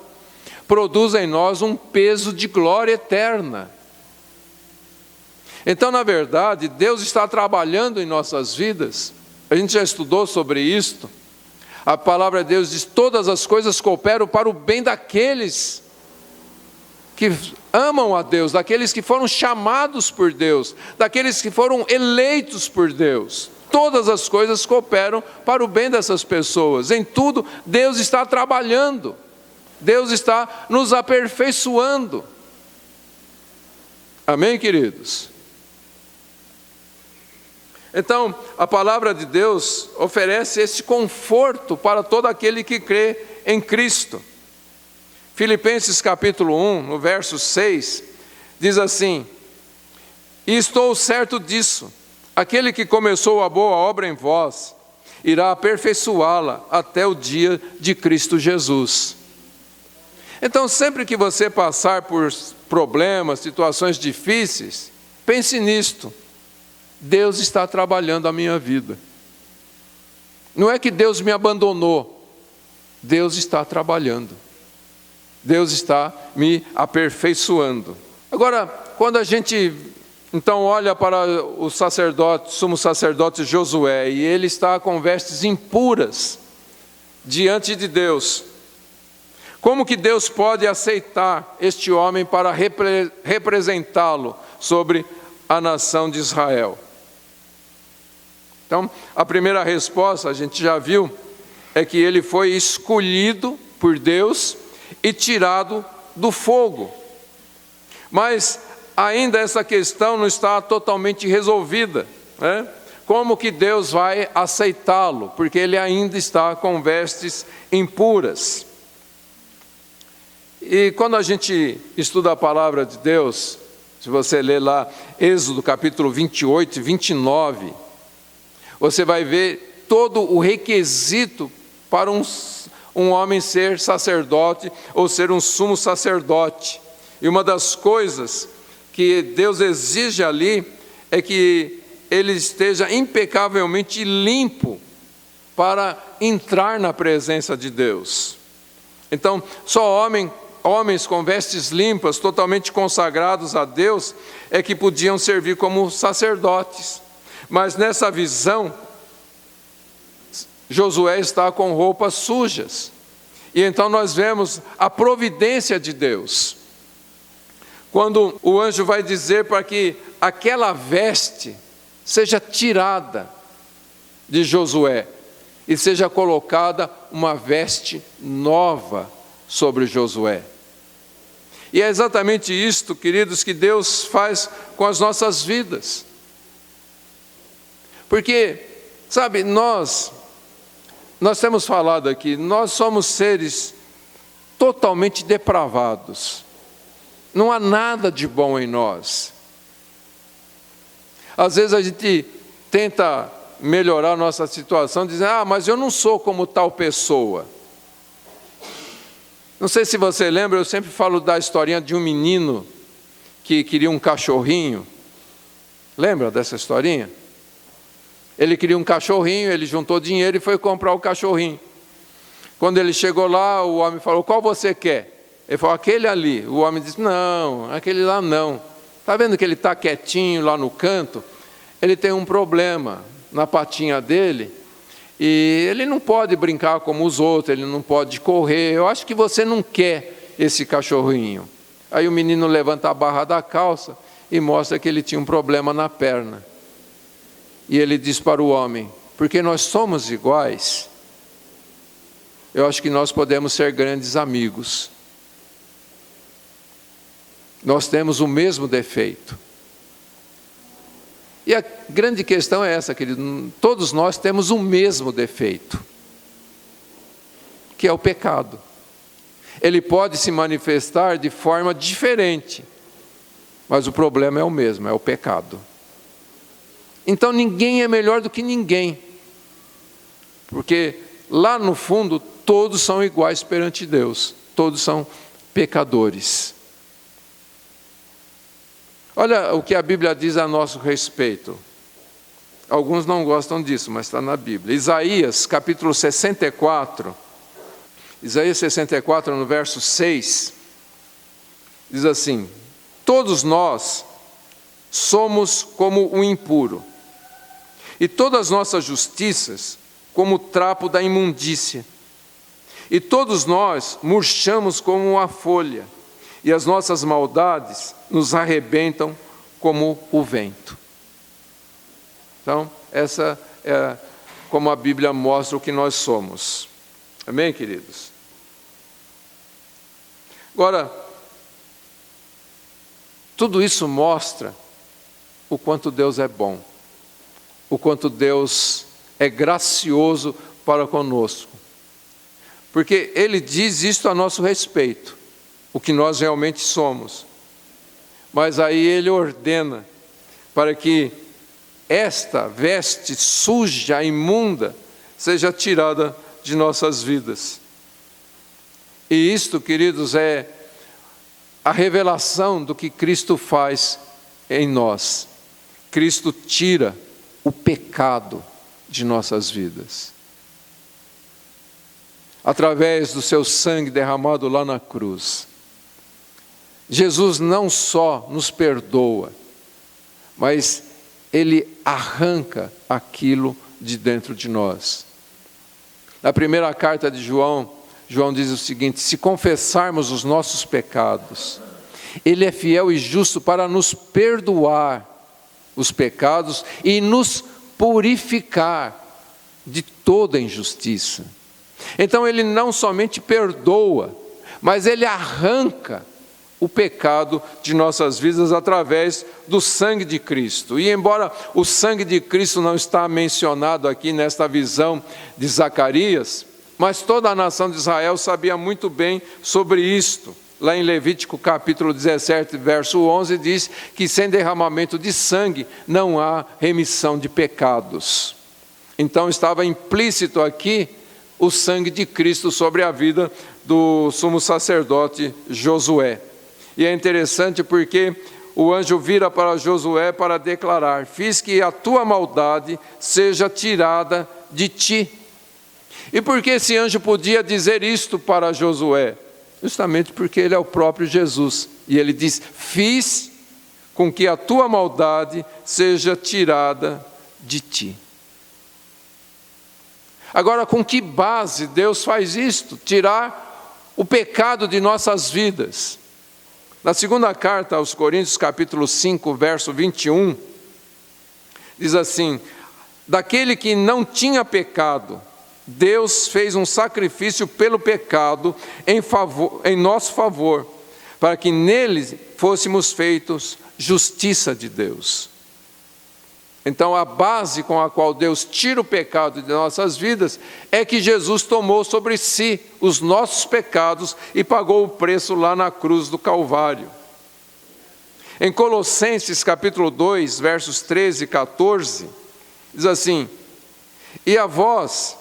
produz em nós um peso de glória eterna. Então, na verdade, Deus está trabalhando em nossas vidas. A gente já estudou sobre isto. A palavra de Deus diz, todas as coisas cooperam para o bem daqueles que amam a Deus, daqueles que foram chamados por Deus, daqueles que foram eleitos por Deus. Todas as coisas cooperam para o bem dessas pessoas. Em tudo, Deus está trabalhando. Deus está nos aperfeiçoando. Amém, queridos? Então, a palavra de Deus oferece esse conforto para todo aquele que crê em Cristo. Filipenses capítulo 1, no verso 6, diz assim: e estou certo disso, aquele que começou a boa obra em vós, irá aperfeiçoá-la até o dia de Cristo Jesus. Então, sempre que você passar por problemas, situações difíceis, pense nisto: Deus está trabalhando a minha vida. Não é que Deus me abandonou, Deus está trabalhando. Deus está me aperfeiçoando. Agora, quando a gente então olha para o sacerdote, sumo sacerdote Josué, e ele está com vestes impuras diante de Deus, como que Deus pode aceitar este homem para representá-lo sobre a nação de Israel? Então, a primeira resposta, a gente já viu, é que ele foi escolhido por Deus e tirado do fogo. Mas ainda essa questão não está totalmente resolvida, né? Como que Deus vai aceitá-lo? Porque ele ainda está com vestes impuras. E quando a gente estuda a palavra de Deus, se você ler lá Êxodo capítulo 28 e 29, você vai ver todo o requisito para um homem ser sacerdote ou ser um sumo sacerdote. E uma das coisas que Deus exige ali é que ele esteja impecavelmente limpo para entrar na presença de Deus. Então, só homens com vestes limpas, totalmente consagrados a Deus, é que podiam servir como sacerdotes. Mas nessa visão, Josué está com roupas sujas. E então nós vemos a providência de Deus. Quando o anjo vai dizer para que aquela veste seja tirada de Josué e seja colocada uma veste nova sobre Josué. E é exatamente isto, queridos, que Deus faz com as nossas vidas. Porque, sabe, nós temos falado aqui, nós somos seres totalmente depravados. Não há nada de bom em nós. Às vezes a gente tenta melhorar a nossa situação, dizendo: mas eu não sou como tal pessoa. Não sei se você lembra, eu sempre falo da historinha de um menino que queria um cachorrinho. Lembra dessa historinha? Ele queria um cachorrinho, ele juntou dinheiro e foi comprar o cachorrinho. Quando ele chegou lá, o homem falou: qual você quer? Ele falou: aquele ali. O homem disse: não, aquele lá não. Está vendo que ele está quietinho lá no canto? Ele tem um problema na patinha dele e ele não pode brincar como os outros, ele não pode correr. Eu acho que você não quer esse cachorrinho. Aí o menino levanta a barra da calça e mostra que ele tinha um problema na perna. E ele diz para o homem: porque nós somos iguais, eu acho que nós podemos ser grandes amigos. Nós temos o mesmo defeito. E a grande questão é essa, querido: todos nós temos o mesmo defeito, que é o pecado. Ele pode se manifestar de forma diferente, mas o problema é o mesmo, é o pecado. Então ninguém é melhor do que ninguém, porque lá no fundo todos são iguais perante Deus, todos são pecadores. Olha o que a Bíblia diz a nosso respeito. Alguns não gostam disso, mas está na Bíblia. Isaías capítulo 64, Isaías 64 no verso 6, diz assim: todos nós somos como o impuro, e todas as nossas justiças como o trapo da imundícia. E todos nós murchamos como uma folha, e as nossas maldades nos arrebentam como o vento. Então, essa é como a Bíblia mostra o que nós somos. Amém, queridos? Agora, tudo isso mostra o quanto Deus é bom, o quanto Deus é gracioso para conosco. Porque Ele diz isto a nosso respeito, o que nós realmente somos. Mas aí Ele ordena para que esta veste suja, imunda, seja tirada de nossas vidas. E isto, queridos, é a revelação do que Cristo faz em nós. Cristo tira o pecado de nossas vidas. Através do seu sangue derramado lá na cruz. Jesus não só nos perdoa, mas Ele arranca aquilo de dentro de nós. Na primeira carta de João, João diz o seguinte: se confessarmos os nossos pecados, Ele é fiel e justo para nos perdoar os pecados e nos purificar de toda injustiça. Então Ele não somente perdoa, mas Ele arranca o pecado de nossas vidas através do sangue de Cristo. E embora o sangue de Cristo não está mencionado aqui nesta visão de Zacarias, mas toda a nação de Israel sabia muito bem sobre isto. Lá em Levítico capítulo 17, verso 11, diz que sem derramamento de sangue não há remissão de pecados. Então estava implícito aqui o sangue de Cristo sobre a vida do sumo sacerdote Josué. E é interessante porque o anjo vira para Josué para declarar: fiz que a tua maldade seja tirada de ti. E por que esse anjo podia dizer isto para Josué? Justamente porque ele é o próprio Jesus. E ele diz: fiz com que a tua maldade seja tirada de ti. Agora, com que base Deus faz isto? Tirar o pecado de nossas vidas. Na segunda carta aos Coríntios, capítulo 5, verso 21, diz assim: daquele que não tinha pecado, Deus fez um sacrifício pelo pecado em nosso favor, para que nele fôssemos feitos justiça de Deus. Então a base com a qual Deus tira o pecado de nossas vidas é que Jesus tomou sobre si os nossos pecados e pagou o preço lá na cruz do Calvário. Em Colossenses capítulo 2, versos 13 e 14, diz assim: e a vós,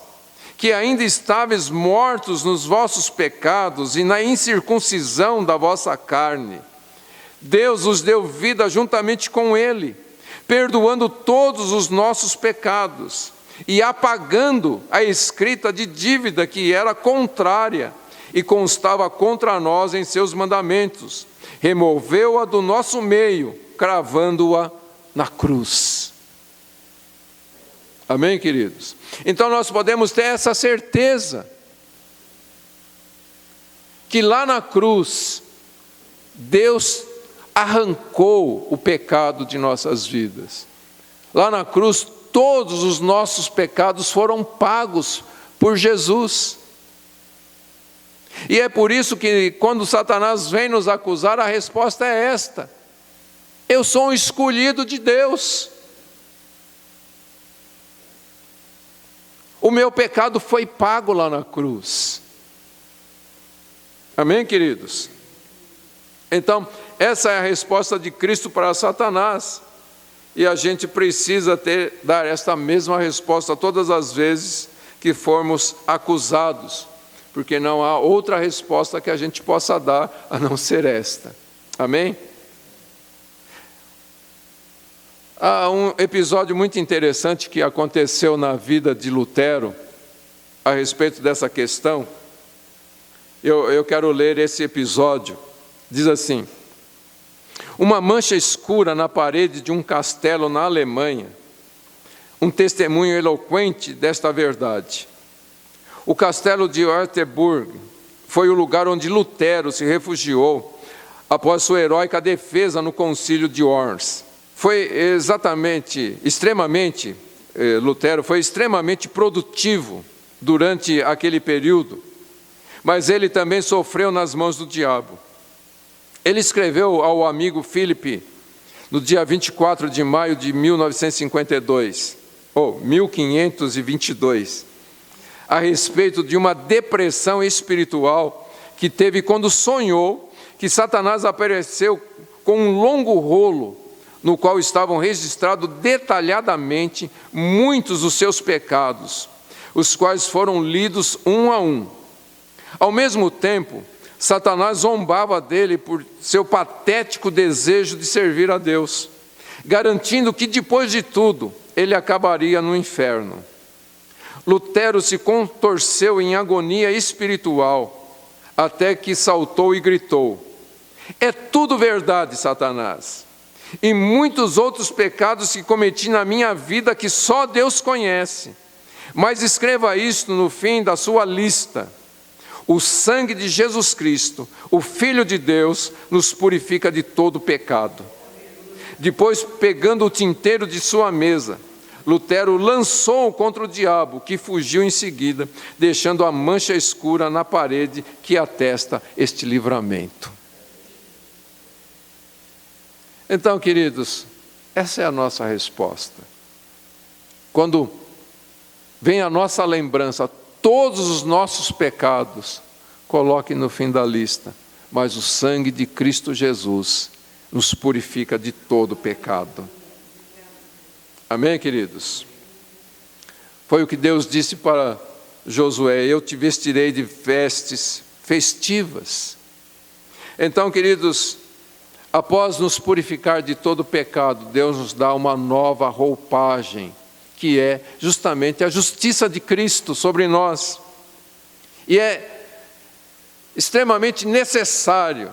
que ainda estáveis mortos nos vossos pecados e na incircuncisão da vossa carne, Deus os deu vida juntamente com Ele, perdoando todos os nossos pecados e apagando a escrita de dívida que era contrária e constava contra nós em seus mandamentos. Removeu-a do nosso meio, cravando-a na cruz. Amém, queridos? Então nós podemos ter essa certeza que lá na cruz Deus arrancou o pecado de nossas vidas. Lá na cruz todos os nossos pecados foram pagos por Jesus. E é por isso que quando Satanás vem nos acusar, a resposta é esta: eu sou um escolhido de Deus. O meu pecado foi pago lá na cruz. Amém, queridos? Então, essa é a resposta de Cristo para Satanás. E a gente precisa dar esta mesma resposta todas as vezes que formos acusados, porque não há outra resposta que a gente possa dar a não ser esta. Amém? Há um episódio muito interessante que aconteceu na vida de Lutero a respeito dessa questão. Eu quero ler esse episódio. Diz assim: uma mancha escura na parede de um castelo na Alemanha, um testemunho eloquente desta verdade. O castelo de Orteburg foi o lugar onde Lutero se refugiou após sua heróica defesa no concílio de Worms. Lutero foi extremamente produtivo durante aquele período, mas ele também sofreu nas mãos do diabo. Ele escreveu ao amigo Philipp, no dia 24 de maio de 1522, a respeito de uma depressão espiritual que teve quando sonhou que Satanás apareceu com um longo rolo, no qual estavam registrados detalhadamente muitos dos seus pecados, os quais foram lidos um a um. Ao mesmo tempo, Satanás zombava dele por seu patético desejo de servir a Deus, garantindo que depois de tudo, ele acabaria no inferno. Lutero se contorceu em agonia espiritual, até que saltou e gritou: "É tudo verdade, Satanás, e muitos outros pecados que cometi na minha vida que só Deus conhece. Mas escreva isto no fim da sua lista: o sangue de Jesus Cristo, o Filho de Deus, nos purifica de todo pecado." Depois, pegando o tinteiro de sua mesa, Lutero lançou contra o diabo, que fugiu em seguida, deixando a mancha escura na parede que atesta este livramento. Então, queridos, essa é a nossa resposta. Quando vem a nossa lembrança, todos os nossos pecados, coloque no fim da lista, mas o sangue de Cristo Jesus nos purifica de todo pecado. Amém, queridos? Foi o que Deus disse para Josué: "Eu te vestirei de vestes festivas." Então, queridos, após nos purificar de todo pecado, Deus nos dá uma nova roupagem, que é justamente a justiça de Cristo sobre nós. E é extremamente necessário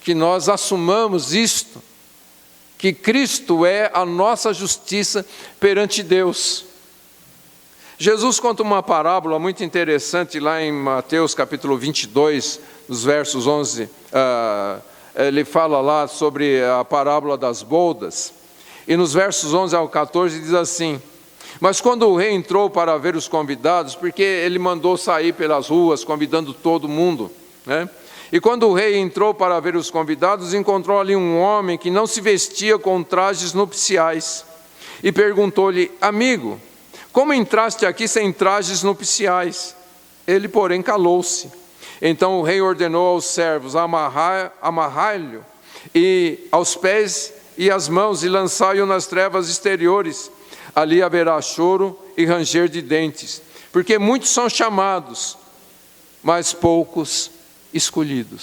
que nós assumamos isto, que Cristo é a nossa justiça perante Deus. Jesus conta uma parábola muito interessante lá em Mateus capítulo 22, nos versos 11, ele fala lá sobre a parábola das bodas, e nos versos 11 ao 14 diz assim: "Mas quando o rei entrou para ver os convidados", porque ele mandou sair pelas ruas convidando todo mundo, né? "E quando o rei entrou para ver os convidados, encontrou ali um homem que não se vestia com trajes nupciais, e perguntou-lhe: 'Amigo, como entraste aqui sem trajes nupciais?' Ele, porém, calou-se. Então o rei ordenou aos servos: 'Amarrai-lhe e aos pés e as mãos, e lançai-o nas trevas exteriores. Ali haverá choro e ranger de dentes, porque muitos são chamados, mas poucos escolhidos.'"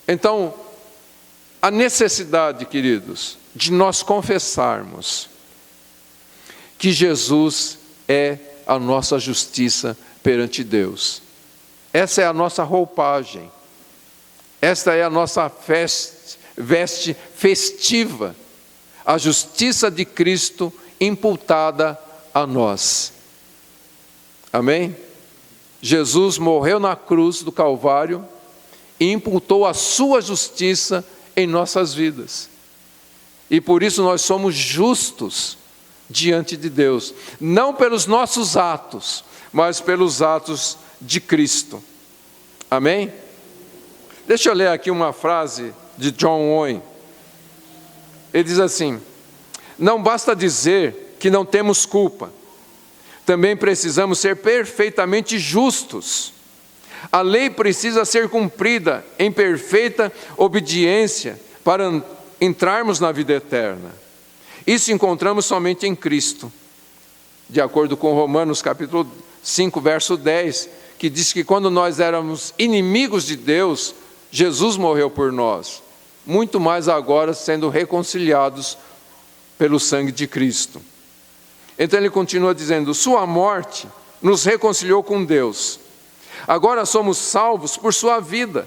Então, a necessidade, queridos, de nós confessarmos que Jesus é a nossa justiça perante Deus. Essa é a nossa roupagem. Esta é a nossa veste festiva. A justiça de Cristo imputada a nós. Amém? Jesus morreu na cruz do Calvário e imputou a sua justiça em nossas vidas. E por isso nós somos justos diante de Deus, não pelos nossos atos, mas pelos atos de Cristo. Amém? Deixa eu ler aqui uma frase de John Owen. Ele diz assim: "Não basta dizer que não temos culpa, também precisamos ser perfeitamente justos. A lei precisa ser cumprida em perfeita obediência para entrarmos na vida eterna. Isso encontramos somente em Cristo." De acordo com Romanos capítulo 5, verso 10, que diz que quando nós éramos inimigos de Deus, Jesus morreu por nós. Muito mais agora sendo reconciliados pelo sangue de Cristo. Então ele continua dizendo: "Sua morte nos reconciliou com Deus. Agora somos salvos por sua vida.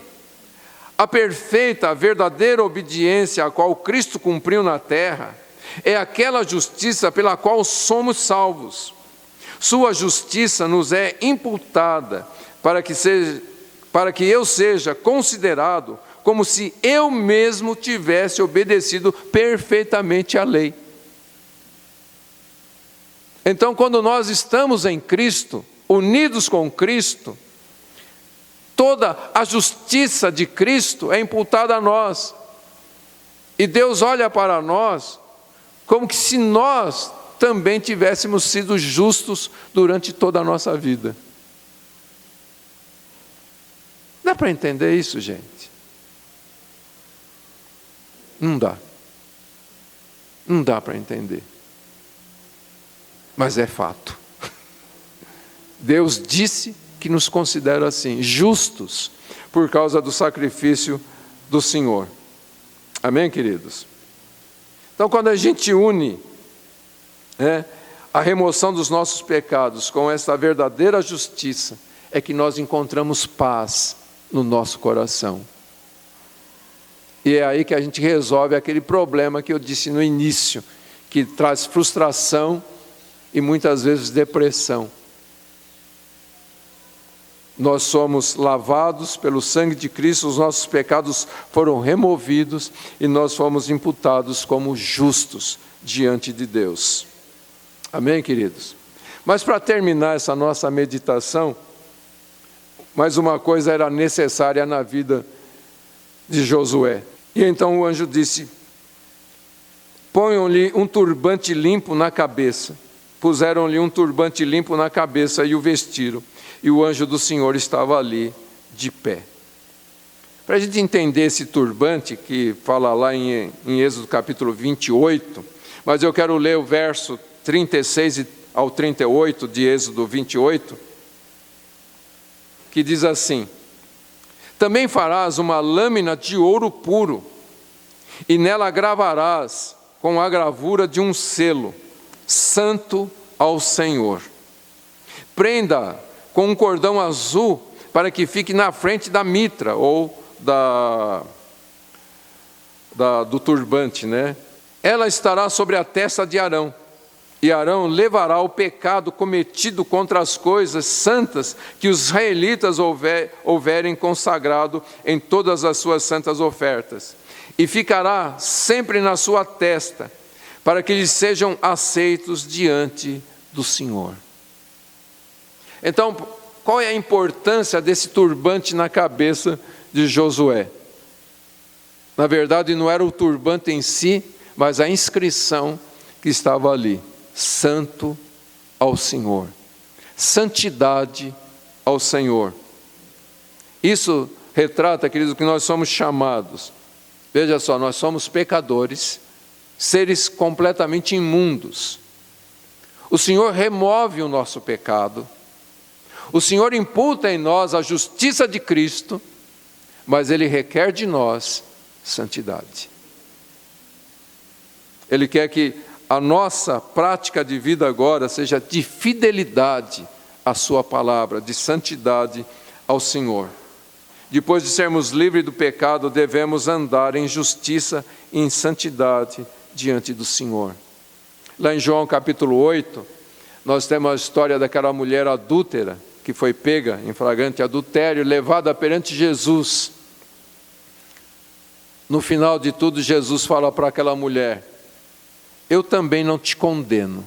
A perfeita, a verdadeira obediência a qual Cristo cumpriu na terra é aquela justiça pela qual somos salvos. Sua justiça nos é imputada para que eu seja considerado como se eu mesmo tivesse obedecido perfeitamente à lei. Então, quando nós estamos em Cristo, unidos com Cristo, toda a justiça de Cristo é imputada a nós. E Deus olha para nós como que se nós também tivéssemos sido justos durante toda a nossa vida. Dá para entender isso, gente? Não dá. Não dá para entender. Mas é fato. Deus disse que nos considera assim, justos, por causa do sacrifício do Senhor. Amém, queridos? Então, quando a gente une a remoção dos nossos pecados com essa verdadeira justiça, é que nós encontramos paz no nosso coração. E é aí que a gente resolve aquele problema que eu disse no início, que traz frustração e muitas vezes depressão. Nós somos lavados pelo sangue de Cristo, os nossos pecados foram removidos e nós fomos imputados como justos diante de Deus. Amém, queridos? Mas para terminar essa nossa meditação, mais uma coisa era necessária na vida de Josué. E então o anjo disse: ponham-lhe um turbante limpo na cabeça. Puseram-lhe um turbante limpo na cabeça e o vestiram. E o anjo do Senhor estava ali, de pé. Para a gente entender esse turbante, que fala lá em Êxodo capítulo 28, mas eu quero ler o verso 36 ao 38 de Êxodo 28, que diz assim: também farás uma lâmina de ouro puro, e nela gravarás com a gravura de um selo, santo ao Senhor. Prenda com um cordão azul, para que fique na frente da mitra, ou do turbante, né? Ela estará sobre a testa de Arão, e Arão levará o pecado cometido contra as coisas santas que os israelitas houverem consagrado em todas as suas santas ofertas, e ficará sempre na sua testa, para que eles sejam aceitos diante do Senhor. Então, qual é a importância desse turbante na cabeça de Josué? Na verdade, não era o turbante em si, mas a inscrição que estava ali: santo ao Senhor, santidade ao Senhor. Isso retrata, queridos, que nós somos chamados. Veja só, nós somos pecadores, seres completamente imundos. O Senhor remove o nosso pecado. O Senhor imputa em nós a justiça de Cristo, mas Ele requer de nós santidade. Ele quer que a nossa prática de vida agora seja de fidelidade à sua palavra, de santidade ao Senhor. Depois de sermos livres do pecado, devemos andar em justiça e em santidade diante do Senhor. Lá em João capítulo 8, nós temos a história daquela mulher adúltera, que foi pega em flagrante adultério, levada perante Jesus. No final de tudo, Jesus fala para aquela mulher: eu também não te condeno,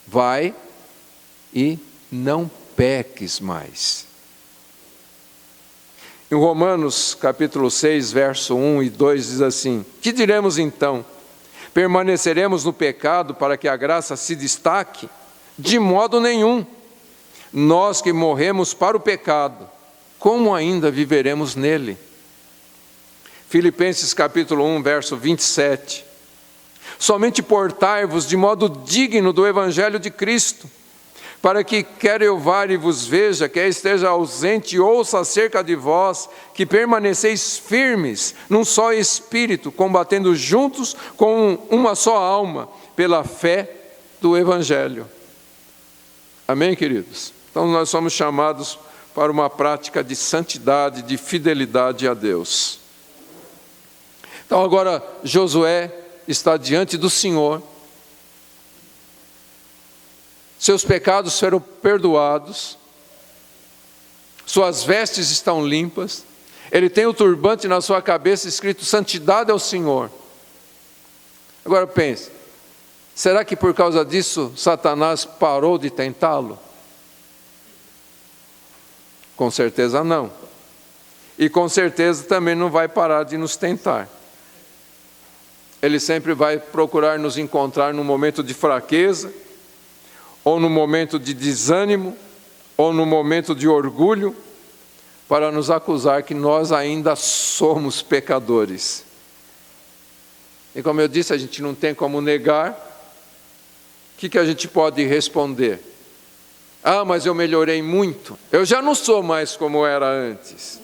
vai e não peques mais. Em Romanos capítulo 6, verso 1 e 2 diz assim: que diremos então? Permaneceremos no pecado para que a graça se destaque? De modo nenhum. Nós que morremos para o pecado, como ainda viveremos nele? Filipenses capítulo 1, verso 27. Somente portai-vos de modo digno do evangelho de Cristo, para que quer eu vá e vos veja, quer esteja ausente e ouça acerca de vós, que permaneceis firmes num só espírito, combatendo juntos com uma só alma, pela fé do evangelho. Amém, queridos? Então nós somos chamados para uma prática de santidade, de fidelidade a Deus. Então agora Josué está diante do Senhor, seus pecados foram perdoados, suas vestes estão limpas, Ele tem o turbante na sua cabeça escrito santidade ao Senhor. Agora pense, será que por causa disso Satanás parou de tentá-lo? Com certeza não. E com certeza também não vai parar de nos tentar. Ele sempre vai procurar nos encontrar no momento de fraqueza, ou no momento de desânimo, ou no momento de orgulho, para nos acusar que nós ainda somos pecadores. E como eu disse, a gente não tem como negar. O que a gente pode responder? Ah, mas eu melhorei muito. Eu já não sou mais como era antes.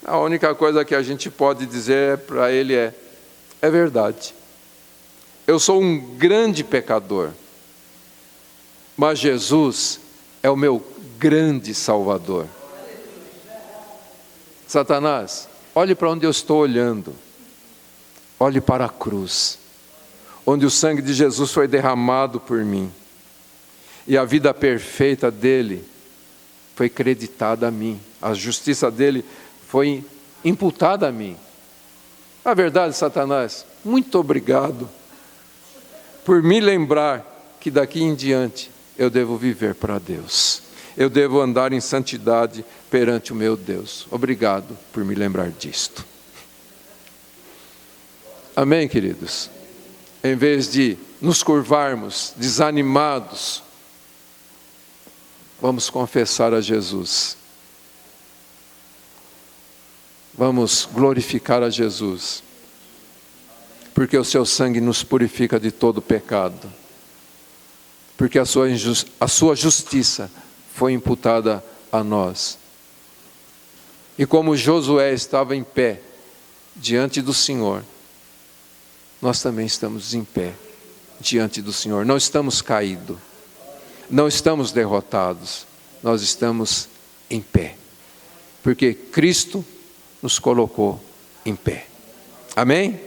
A única coisa que a gente pode dizer para ele é verdade. Eu sou um grande pecador. Mas Jesus é o meu grande Salvador. Satanás, olhe para onde eu estou olhando. Olhe para a cruz, onde o sangue de Jesus foi derramado por mim. E a vida perfeita dele foi creditada a mim. A justiça dele foi imputada a mim. A verdade, Satanás, muito obrigado por me lembrar que daqui em diante eu devo viver para Deus. Eu devo andar em santidade perante o meu Deus. Obrigado por me lembrar disto. Amém, queridos? Em vez de nos curvarmos desanimados, vamos confessar a Jesus. Vamos glorificar a Jesus, porque o seu sangue nos purifica de todo pecado, porque a sua justiça foi imputada a nós. E como Josué estava em pé diante do Senhor, nós também estamos em pé diante do Senhor. Não estamos caídos, não estamos derrotados, nós estamos em pé, porque Cristo nos colocou em pé. Amém?